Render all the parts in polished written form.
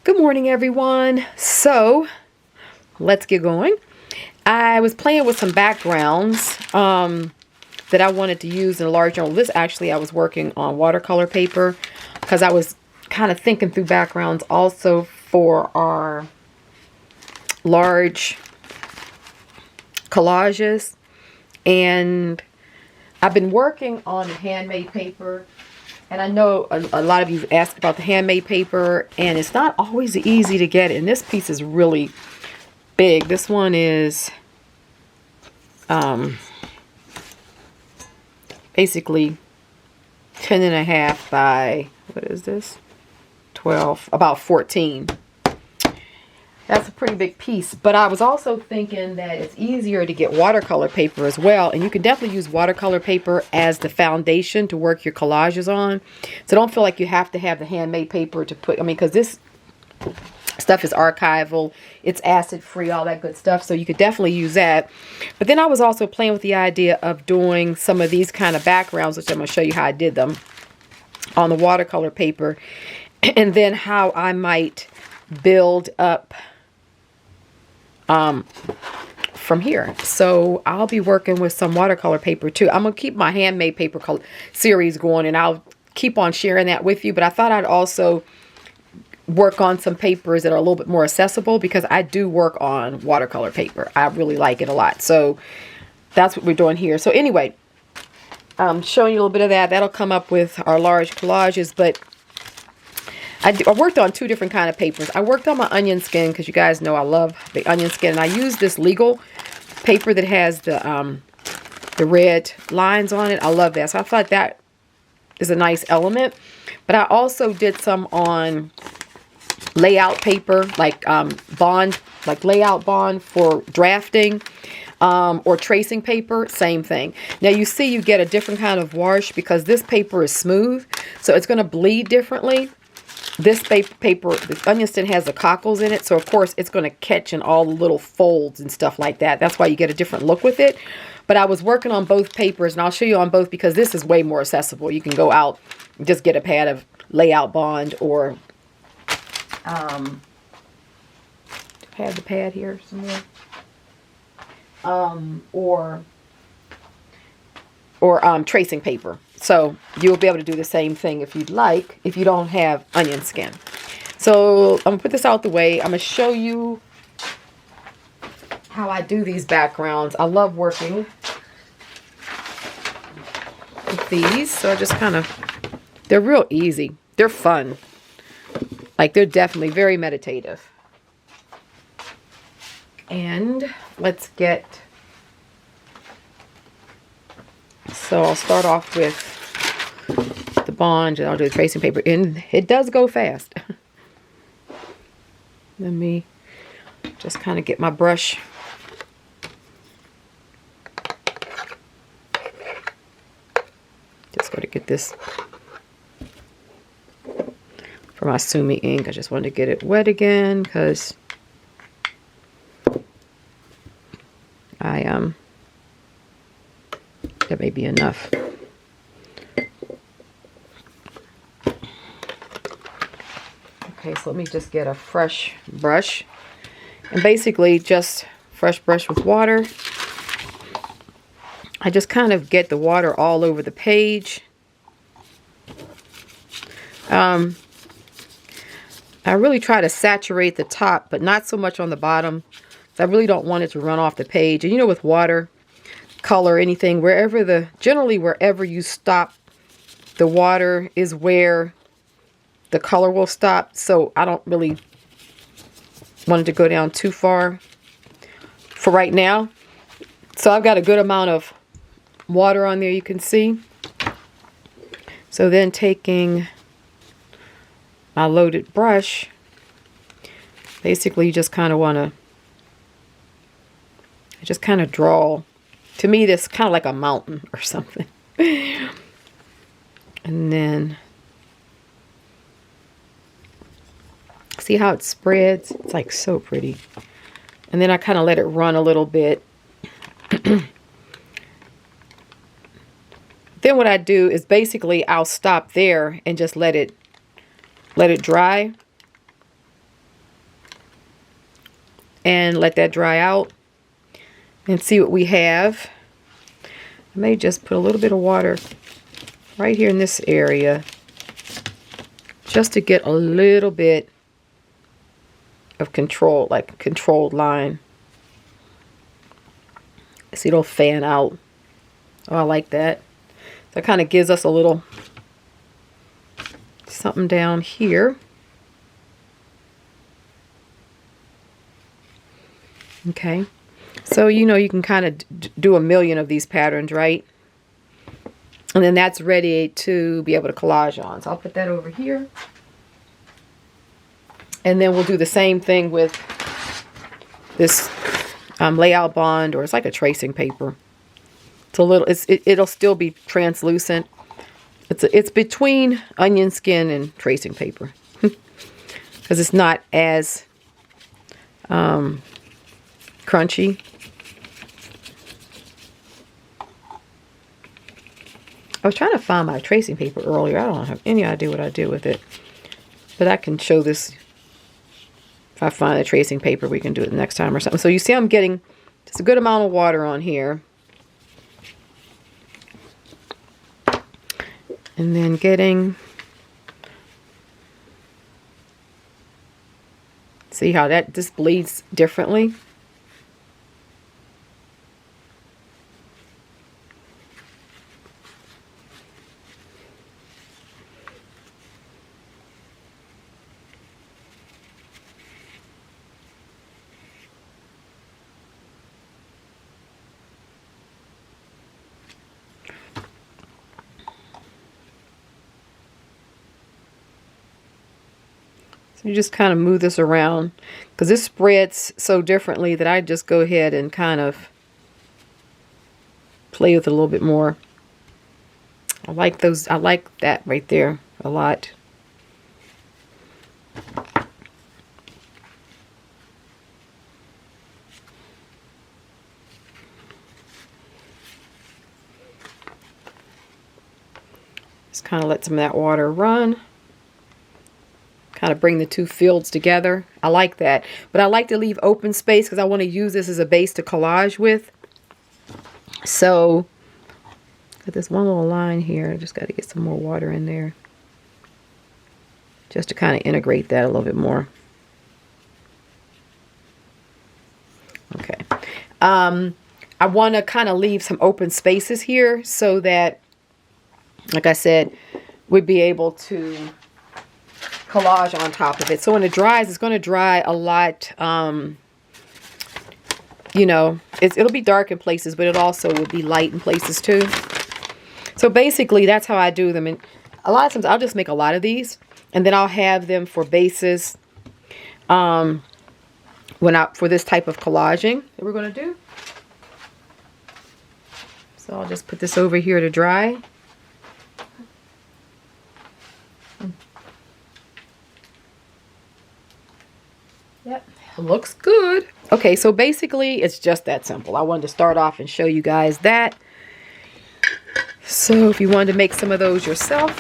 Good morning, everyone. So let's get going. I was playing with some backgrounds that I wanted to use in a large journal. This actually, I was working on watercolor paper because I was kind of thinking through backgrounds also for our large collages. And I've been working on handmade paper. And I know a lot of you asked about the handmade paper, and it's not always easy to get. And this piece is really big. This one is basically 10.5 by, what is this? 12, about 14. That's a pretty big piece. But I was also thinking that it's easier to get watercolor paper as well. And you can definitely use watercolor paper as the foundation to work your collages on. So don't feel like you have to have the handmade paper to put, because this stuff is archival. It's acid free, all that good stuff. So you could definitely use that. But then I was also playing with the idea of doing some of these kind of backgrounds, which I'm going to show you how I did them on the watercolor paper. And then how I might build up from here. So I'll be working with some watercolor paper too. I'm gonna keep my handmade paper series going, and I'll keep on sharing that with you. But I thought I'd also work on some papers that are a little bit more accessible, because I do work on watercolor paper. I really like it a lot. So that's what we're doing here. So anyway, I'm showing you a little bit of that. That'll come up with our large collages. But I worked on two different kind of papers. I worked on my onion skin, because you guys know I love the onion skin. And I used this legal paper that has the red lines on it. I love that. So I thought that is a nice element. But I also did some on layout paper, like bond, like layout bond for drafting, or tracing paper, same thing. Now you see you get a different kind of wash because this paper is smooth. So it's going to bleed differently. This paper, the onion skin has the cockles in it, so of course it's going to catch in all the little folds and stuff like that. That's why you get a different look with it. But I was working on both papers, and I'll show you on both because this is way more accessible. You can go out and just get a pad of layout bond, or I have the pad here somewhere, or tracing paper. So you'll be able to do the same thing if you'd like, if you don't have onion skin. So I'm going to put this out the way. I'm going to show you how I do these backgrounds. I love working with these. So I just they're real easy. They're fun. Like, they're definitely very meditative. And let's get... So I'll start off with the bond, and I'll do the tracing paper. And it does go fast. Let me just kind of get my brush. Just got to get this for my Sumi ink. I just wanted to get it wet again because that may be enough. Okay, so let me just get a fresh brush. And basically just fresh brush with water. I just kind of get the water all over the page. I really try to saturate the top, but not so much on the bottom. I really don't want it to run off the page. And you know, with water, color, anything, generally wherever you stop the water is where the color will stop. So I don't really want it to go down too far for right now. So I've got a good amount of water on there, you can see. So then taking my loaded brush, basically you just kind of want to just kind of draw. To me, this is kind of like a mountain or something. And then see how it spreads? It's like so pretty. And then I kind of let it run a little bit. Then what I do is basically I'll stop there and just let it dry. and let that dry out and see what we have. I may just put a little bit of water right here in this area just to get a little bit of control, like a controlled line. See, it'll fan out. Oh, I like that. So it kind of gives us a little something down here. Okay. So, you know, you can kind of do a million of these patterns, right? And then that's ready to be able to collage on. So I'll put that over here. And then we'll do the same thing with this layout bond, or it's like a tracing paper. It's a little, it'll still be translucent. It's between onion skin and tracing paper. Because it's not as crunchy. I was trying to find my tracing paper earlier. I don't have any idea what I did with it. But I can show this. If I find the tracing paper, we can do it next time or something. So you see I'm getting just a good amount of water on here. And then getting... See how that just bleeds differently? You just kind of move this around because this spreads so differently that I just go ahead and kind of play with it a little bit more. I like those. I like that right there a lot. Just kind of let some of that water run. Kind of bring the two fields together. I like that. But I like to leave open space because I want to use this as a base to collage with. So, got this one little line here. I just got to get some more water in there. Just to kind of integrate that a little bit more. Okay. I want to kind of leave some open spaces here so that, like I said, we'd be able to collage on top of it. So when it dries, it's going to dry a lot. You know, it'll be dark in places, but it also will be light in places too. So basically, that's how I do them. And a lot of times, I'll just make a lot of these, and then I'll have them for bases. For this type of collaging that we're going to do. So I'll just put this over here to dry. Yep, looks good. Okay, so basically it's just that simple. I wanted to start off and show you guys that. So if you wanted to make some of those yourself,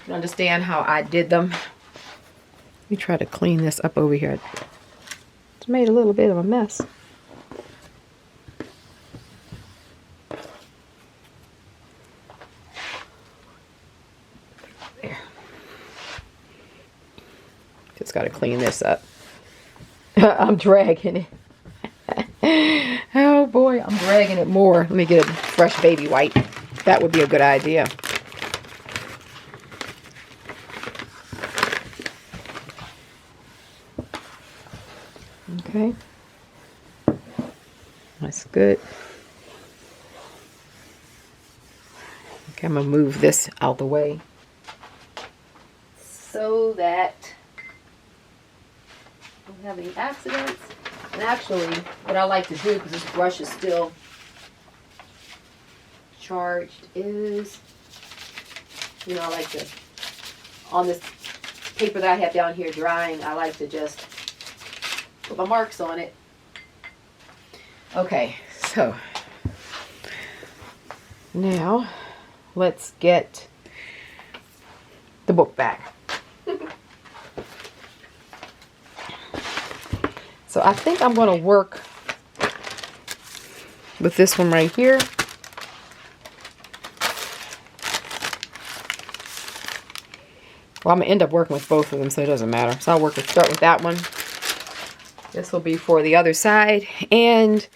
you understand how I did them. Let me try to clean this up over here. It's made a little bit of a mess. Just got to clean this up. I'm dragging it. Oh boy, I'm dragging it more. Let me get a fresh baby wipe. That would be a good idea. Okay. That's good. Okay, I'm going to move this out the way so that I don't have any accidents. And actually, what I like to do, because this brush is still charged, is, you know, I like to, on this paper that I have down here drying, I like to just put my marks on it. Okay, so now let's get the book back. So I think I'm going to work with this one right here. Well, I'm going to end up working with both of them, so it doesn't matter. So I'll start with that one. This will be for the other side. And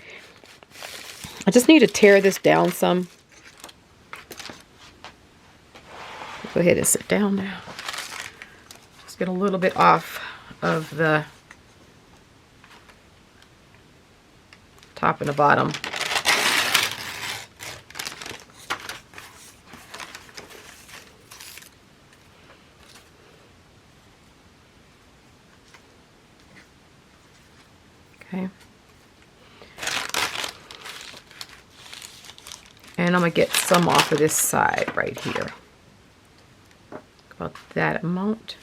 I just need to tear this down some. Go ahead and sit down now. Just get a little bit off of the top and the bottom. Okay. And I'm going to get some off of this side right here. About that amount.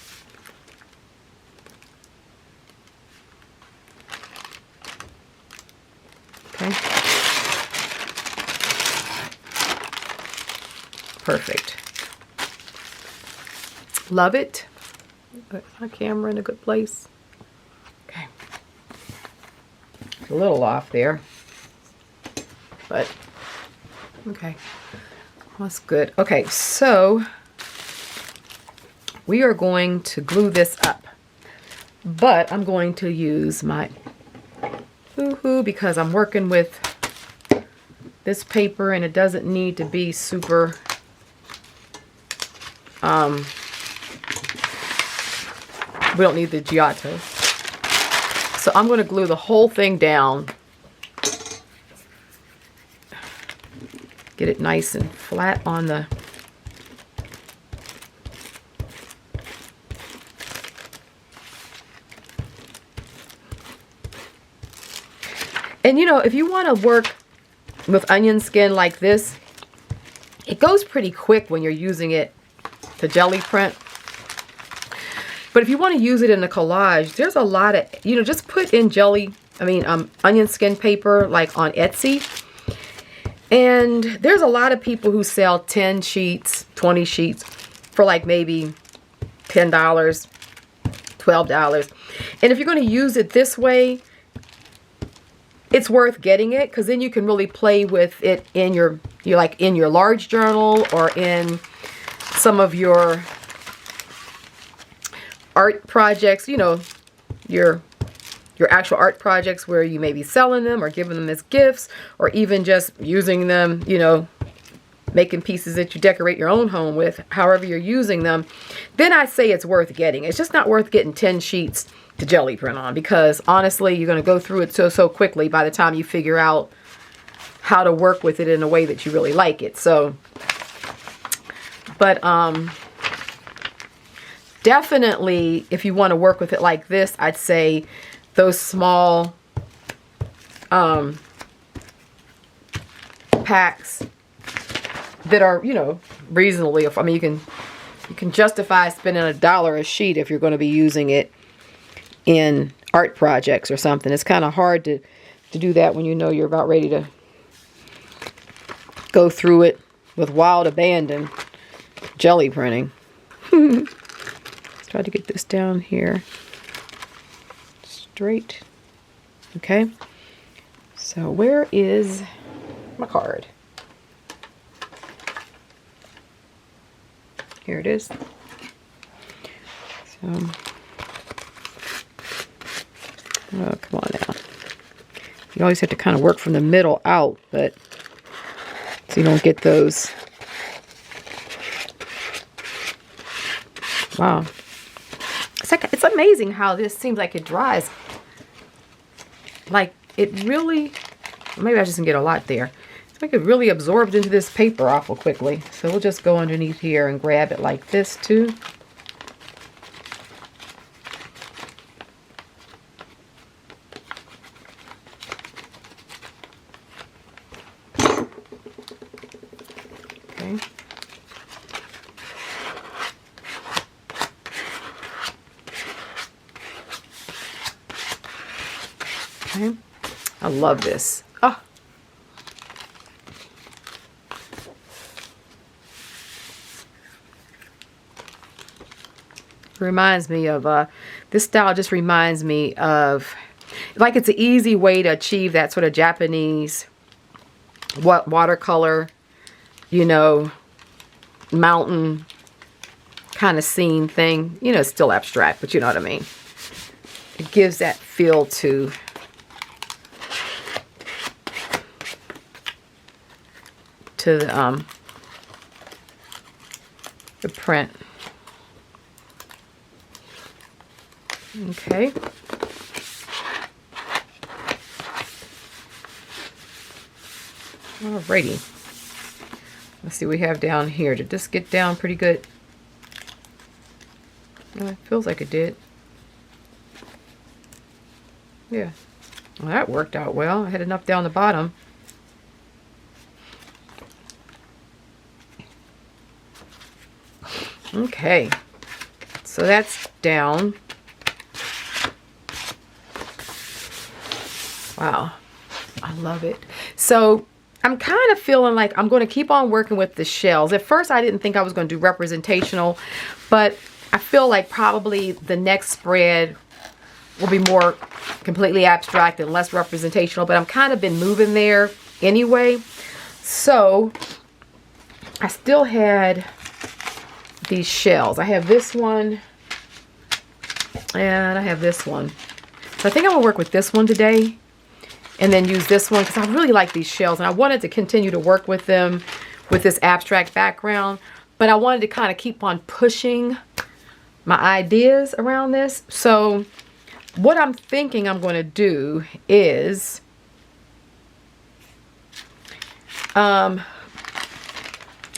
Okay. Perfect. Love it. Put my camera in a good place. Okay. It's a little off there, but okay. That's good. Okay, so we are going to glue this up, but I'm going to use my Hoo-Hoo because I'm working with this paper and it doesn't need to be super we don't need the Giotto. So I'm going to glue the whole thing down. Get it nice and flat on the And you know, if you want to work with onion skin like this, it goes pretty quick when you're using it to jelly print. But if you want to use it in a collage, there's a lot of, you know, just put in onion skin paper like on Etsy. And there's a lot of people who sell 10 sheets, 20 sheets for like maybe $10, $12. And if you're going to use it this way, it's worth getting it because then you can really play with it in your large journal or in some of your art projects, you know, your actual art projects where you may be selling them or giving them as gifts or even just using them, you know, making pieces that you decorate your own home with, however you're using them, then I say it's worth getting. It's just not worth getting 10 sheets to jelly print on because honestly, you're going to go through it so quickly by the time you figure out how to work with it in a way that you really like it. So, but definitely if you want to work with it like this, I'd say those small packs that are, you know, reasonably, I mean, you can justify spending $1 a sheet if you're going to be using it in art projects or something. It's kind of hard to do that when you know you're about ready to go through it with wild abandon jelly printing. Let's try to get this down here straight. Okay, so where is my card? Here it is. So oh, come on now. You always have to kind of work from the middle out, but so you don't get those. Wow. It's amazing how this seems like it dries. Like it really, maybe I just didn't get a lot there. It's like it really absorbed into this paper awful quickly. So we'll just go underneath here and grab it like this too. Okay. Okay. I love this. Oh. Reminds me of this style just reminds me of like it's an easy way to achieve that sort of Japanese watercolor, you know, mountain kind of scene thing. You know, it's still abstract, but you know what I mean. It gives that feel to the print. Okay. Alrighty. Let's see what we have down here. Did this get down pretty good? It feels like it did. Yeah. Well, that worked out well. I had enough down the bottom. Okay. So that's down. Wow. I love it. So I'm kind of feeling like I'm going to keep on working with the shells. At first, I didn't think I was going to do representational, but I feel like probably the next spread will be more completely abstract and less representational, but I'm kind of been moving there anyway. So I still had these shells. I have this one and I have this one. So I think I'm gonna work with this one today and then use this one because I really like these shells and I wanted to continue to work with them with this abstract background, but I wanted to kind of keep on pushing my ideas around this. So what I'm thinking I'm going to do is I'm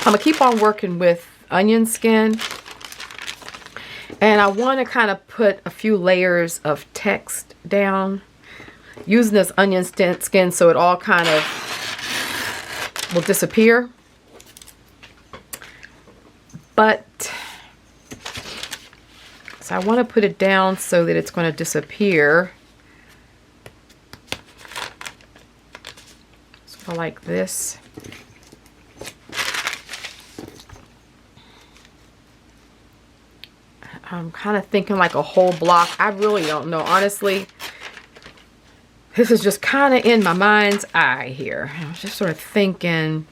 going to keep on working with onion skin, and I want to kind of put a few layers of text down using this onion skin so it all kind of will disappear. But so I want to put it down so that it's going to disappear. Sort of like this. I'm kind of thinking like a whole block. I really don't know. Honestly, this is just kind of in my mind's eye here. I was just sort of thinking,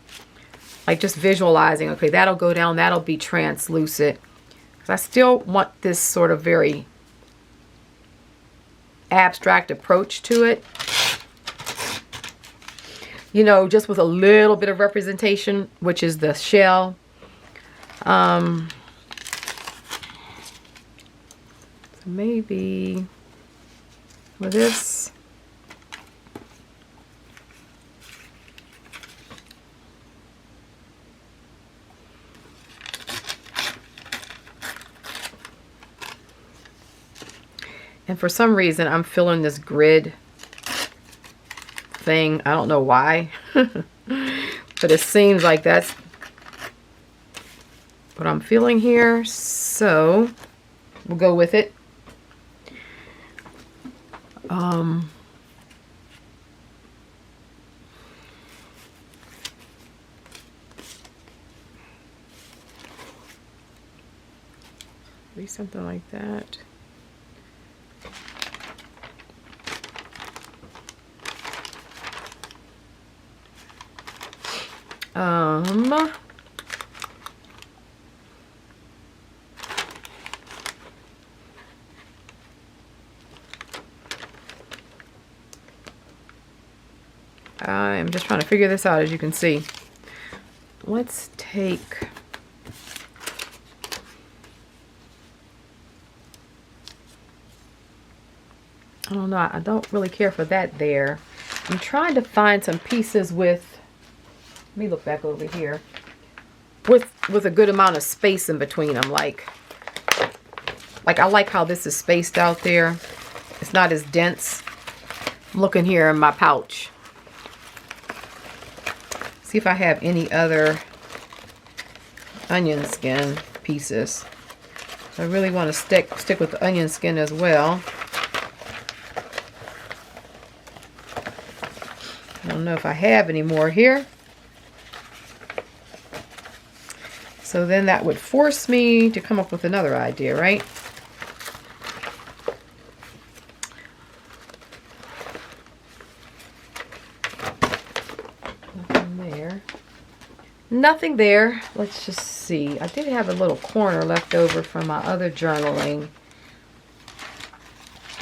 like just visualizing, okay, that'll go down, that'll be translucent. I still want this sort of very abstract approach to it. You know, just with a little bit of representation, which is the shell. So maybe with this. And for some reason, I'm feeling this grid thing. I don't know why. But it seems like that's what I'm feeling here. So we'll go with it. Maybe something like that. I'm just trying to figure this out, as you can see. Let's take I don't know, I don't really care for that there. I'm trying to find some pieces with, let me look back over here, with a good amount of space in between them. Like I like how this is spaced out there. It's not as dense. I'm looking here in my pouch. See if I have any other onion skin pieces. So I really want to stick with the onion skin as well. I don't know if I have any more here. So then that would force me to come up with another idea, right? nothing there. Let's just see. I did have a little corner left over from my other journaling.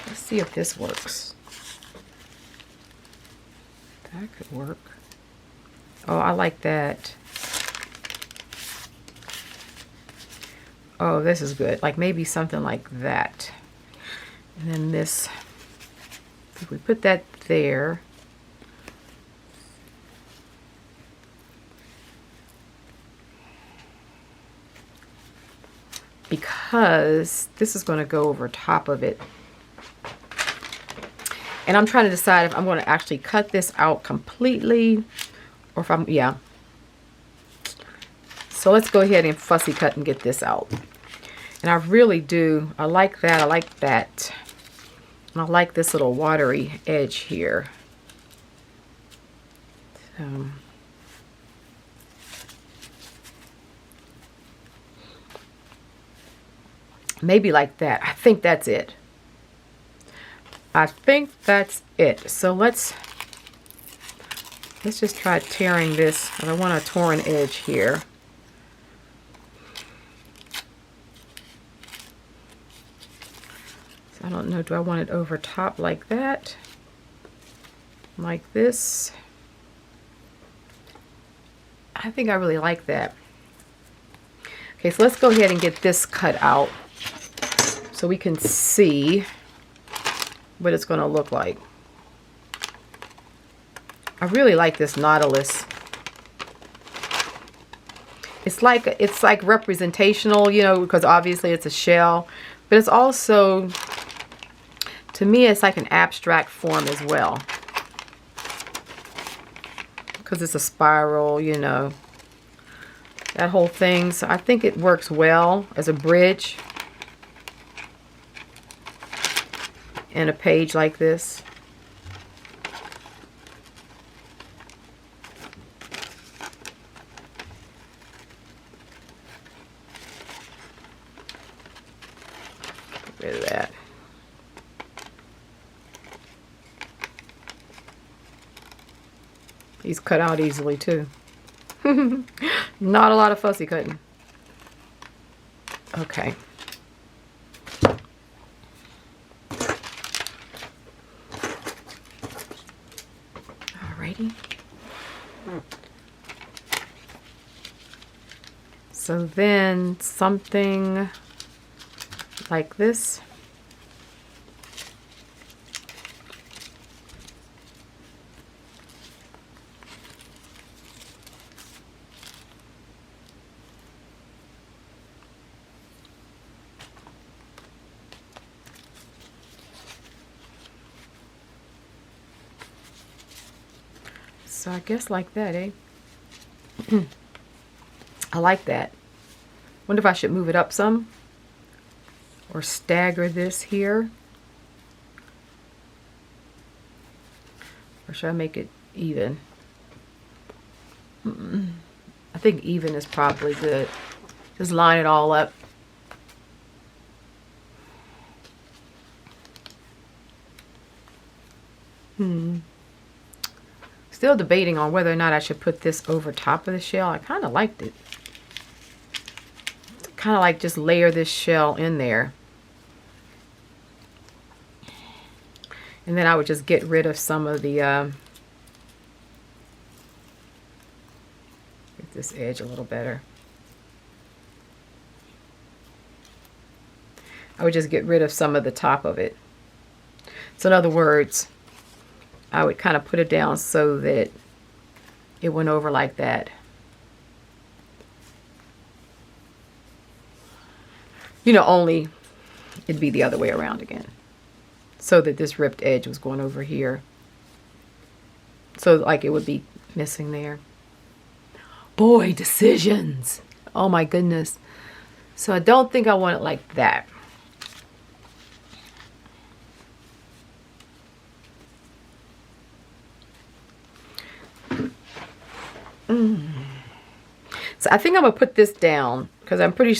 Let's see if this works. That could work. Oh, I like that. Oh, this is good. Like maybe something like that. And then this, if we put that there. Because this is going to go over top of it. And I'm trying to decide if I'm going to actually cut this out completely or if I'm, yeah. So let's go ahead and fussy cut and get this out. And I really do, I like that, I like that. And I like this little watery edge here. Maybe like that. I think that's it. I think that's it. So let's just try tearing this. I want a torn edge here. So I don't know, do I want it over top like that? Like this? I think I really like that. Okay, so let's go ahead and get this cut out so we can see what it's going to look like. I really like this Nautilus. It's like representational, you know, because obviously it's a shell, but it's also, to me, it's like an abstract form as well. Because it's a spiral, you know, that whole thing. So I think it works well as a bridge in a page like this. Get rid of that. He's cut out easily too. Not a lot of fussy cutting. Okay. Alrighty. So then something like this. So I guess like that, eh? I like that. Wonder if I should move it up some or stagger this here. Or should I make it even? I think even is probably good. Just line it all up. Still debating on whether or not I should put this over top of the shell. I kind of liked it. Kind of like just layer this shell in there. And then I would just get rid of some of the, get this edge a little better. I would just get rid of some of the top of it. So in other words, I would kind of put it down so that it went over like that. You know, only it'd be the other way around again. So that this ripped edge was going over here. So like it would be missing there. Boy, decisions. Oh my goodness. So I don't think I want it like that. So I think I'm going to put this down because I'm pretty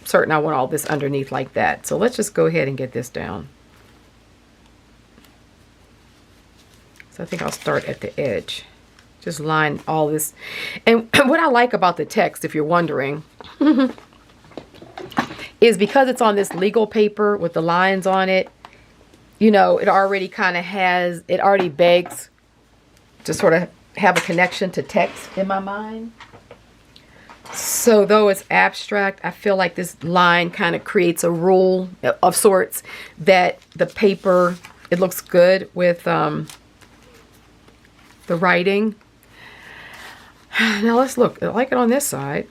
certain I want all this underneath like that. So let's just go ahead and get this down. So I think I'll start at the edge. Just line all this. And what I like about the text, if you're wondering, is because it's on this legal paper with the lines on it, you know, it already kind of has, it already begs to sort of have a connection to text in my mind. So though it's abstract, I feel like this line kind of creates a rule of sorts that the paper, it looks good with the writing. Now let's look. I like it on this side.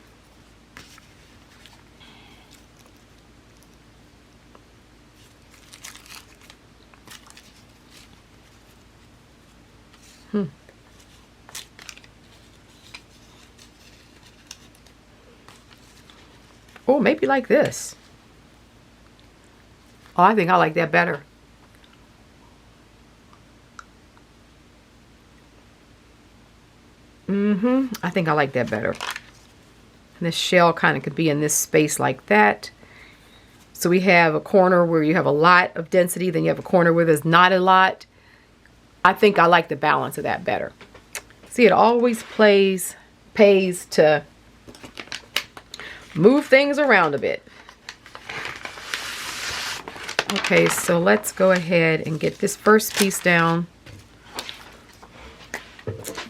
Oh, maybe like this. Oh, I think I like that better. I think I like that better. And this shell kind of could be in this space like that. So we have a corner where you have a lot of density, then you have a corner where there's not a lot. I think I like the balance of that better. See, it always pays to move things around a bit. Okay, so let's go ahead and get this first piece down.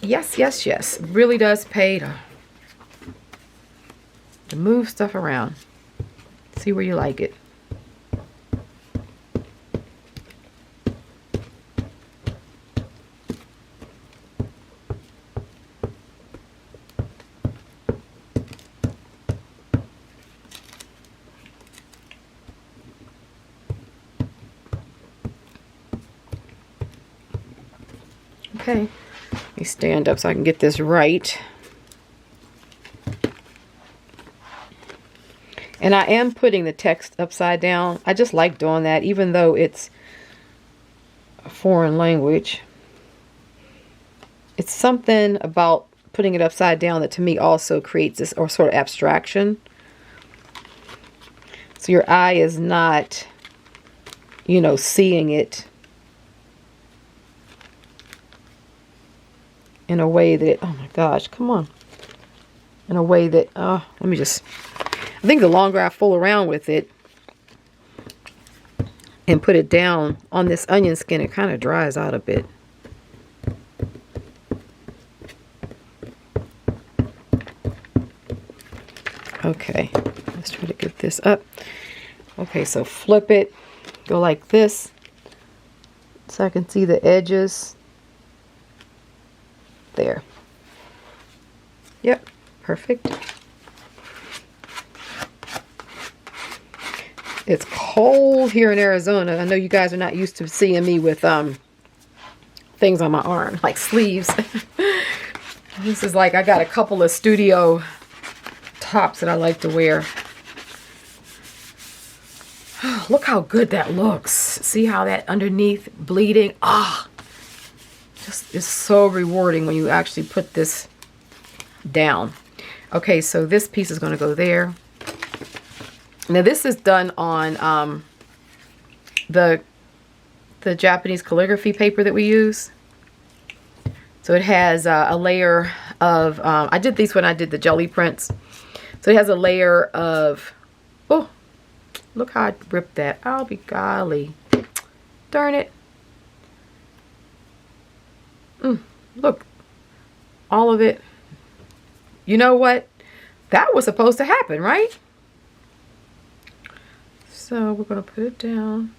Yes, yes, yes. It really does pay to move stuff around. See where you like it. Okay, let me stand up so I can get this right. And I am putting the text upside down. I just like doing that, even though it's a foreign language. It's something about putting it upside down that to me also creates this or sort of abstraction. So your eye is not, you know, seeing it in a way that, oh my gosh, come on. In a way that, let me just, I think the longer I fool around with it and put it down on this onion skin, it kind of dries out a bit. Okay, let's try to get this up. Okay, so flip it, go like this, so I can see the edges. There. Yep, perfect. It's cold here in Arizona. I know you guys are not used to seeing me with things on my arm, like sleeves. This is like, I got a couple of studio tops that I like to wear. Look how good that looks. See how that underneath bleeding? Just is so rewarding when you actually put this down. Okay, so this piece is going to go there. Now this is done on the Japanese calligraphy paper that we use. So it has a layer of, I did these when I did the jelly prints. So it has a layer of, oh, look how I ripped that. I'll be golly. Darn it. Look, all of it. You know what? That was supposed to happen, right? So we're going to put it down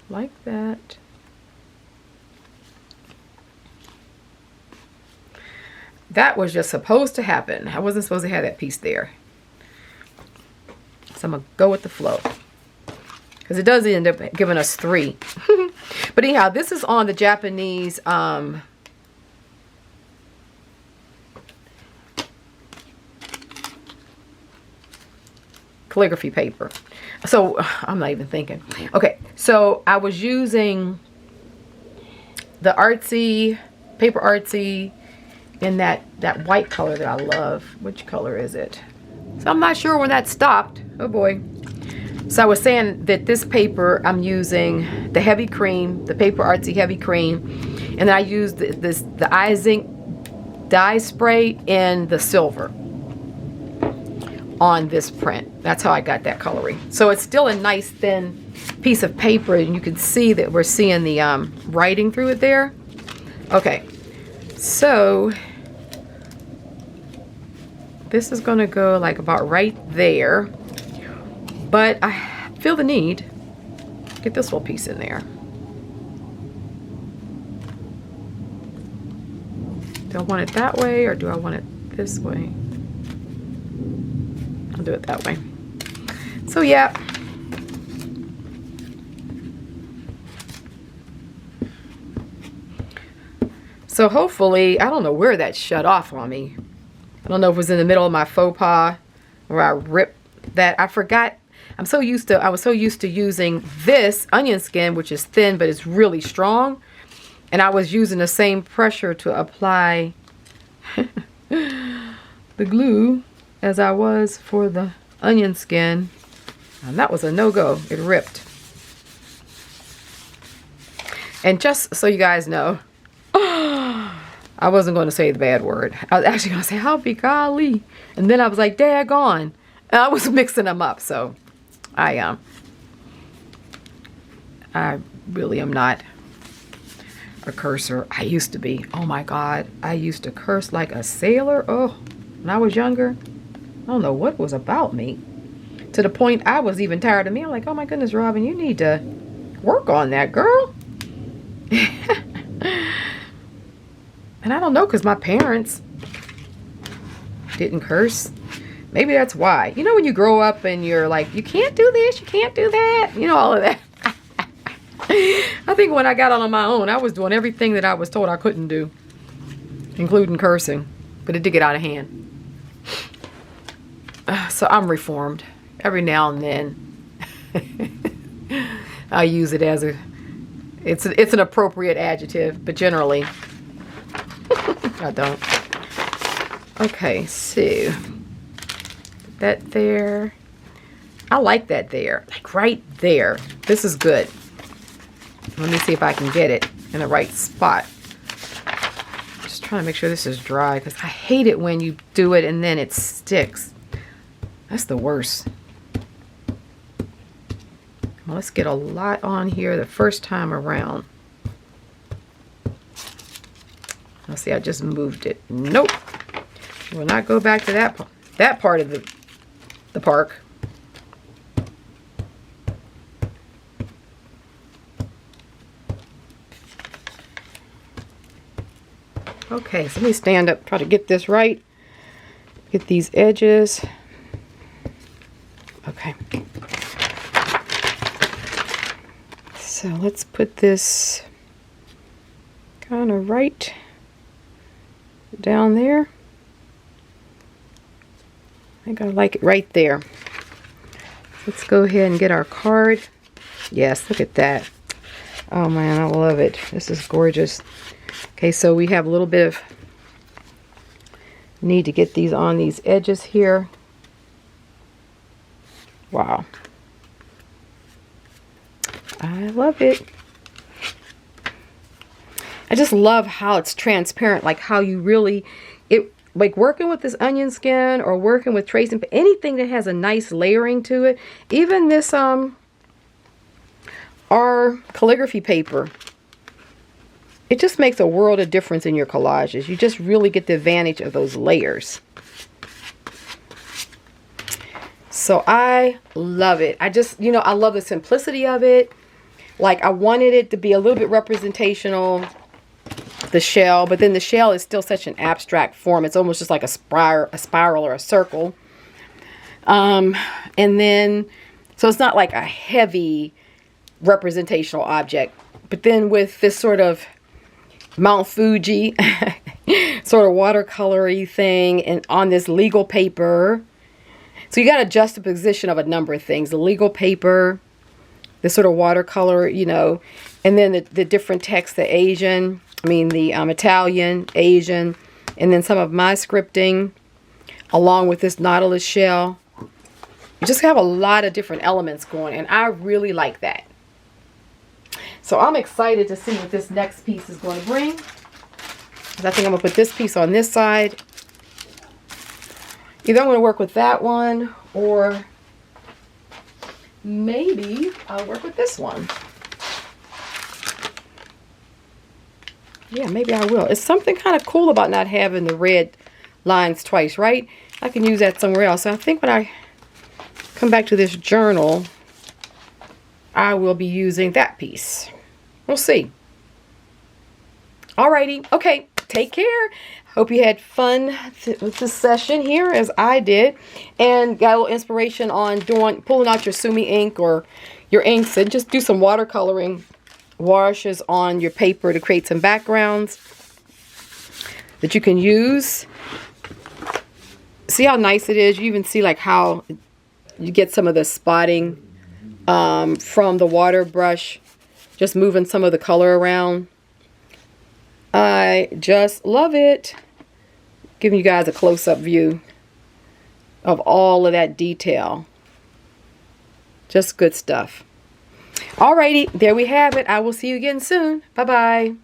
like that. That was just supposed to happen. I wasn't supposed to have that piece there. So I'm going to go with the flow. Because it does end up giving us 3. But anyhow, this is on the Japanese calligraphy paper. So I'm not even thinking. Okay, so I was using the Artsy, Paper Artsy, in that white color that I love. Which color is it? So I'm not sure when that stopped. Oh boy. So I was saying that this paper, I'm using the heavy cream, the Paper Artsy heavy cream, and then I used the eye zinc dye spray in the silver on this print. That's how I got that coloring. So it's still a nice thin piece of paper, and you can see that we're seeing the writing through it there. Okay, so this is going to go like about right there, but I feel the need to get this little piece in there. Do I want it that way, or do I want it this way? I'll do it that way. So yeah. So hopefully, I don't know where that shut off on me. I don't know if it was in the middle of my faux pas where I ripped that. I forgot. I was so used to using this onion skin, which is thin, but it's really strong. And I was using the same pressure to apply the glue as I was for the onion skin. And that was a no-go. It ripped. And just so you guys know, I wasn't going to say the bad word. I was actually going to say, "I'll be golly." And then I was like, "Daggone." And I was mixing them up. So I really am not a cursor. I used to be. Oh my God. I used to curse like a sailor. Oh, when I was younger, I don't know what was about me. To the point I was even tired of me. I'm like, "Oh my goodness, Robin, you need to work on that, girl." And I don't know, because my parents didn't curse. Maybe that's why. You know when you grow up and you're like, you can't do this, you can't do that. You know, all of that. I think when I got on my own, I was doing everything that I was told I couldn't do, including cursing. But it did get out of hand. So I'm reformed. Every now and then I use it as it's an appropriate adjective, but generally I don't. Okay, so that there. I like that there, like right there. This is good. Let me see if I can get it in the right spot. Just trying to make sure this is dry, because I hate it when you do it and then it sticks. That's the worst. Well, let's get a lot on here the first time around. Let's see, I just moved it. Nope. We'll not go back to that part of the park. Okay, so let me stand up, try to get this right. Get these edges. Okay. So let's put this kind of right down there. I think I like it right there. Let's go ahead and get our card. Yes, look at that. Oh man, I love it. This is gorgeous. Okay, so we have a little bit of need to get these on these edges here. Wow. I love it. I just love how it's transparent, like how you really, like working with this onion skin or working with tracing, anything that has a nice layering to it. Even this, our calligraphy paper, it just makes a world of difference in your collages. You just really get the advantage of those layers. So I love it. I just, you know, I love the simplicity of it. Like I wanted it to be a little bit representational, the shell, but then the shell is still such an abstract form. It's almost just like a spiral or a circle. And then, so it's not like a heavy representational object, but then with this sort of Mount Fuji sort of watercolory thing and on this legal paper. So you got a juxtaposition of a number of things. The legal paper, the sort of watercolor, you know, and then the different text, the Asian, the Italian, Asian, and then some of my scripting along with this Nautilus shell. You just have a lot of different elements going, and I really like that. So I'm excited to see what this next piece is going to bring. I think I'm going to put this piece on this side. Either I'm going to work with that one, or maybe I'll work with this one. Yeah, maybe I will. It's something kind of cool about not having the red lines twice, right? I can use that somewhere else. So I think when I come back to this journal, I will be using that piece. We'll see. Alrighty. Okay. Take care. Hope you had fun with this session here, as I did, and got a little inspiration on pulling out your Sumi ink or your inks, and just do some watercoloring washes on your paper to create some backgrounds that you can use. See how nice it is? You even see like how you get some of the spotting from the water brush, just moving some of the color around. I just love it. Giving you guys a close-up view of all of that detail. Just good stuff. Alrighty, there we have it. I will see you again soon. Bye-bye.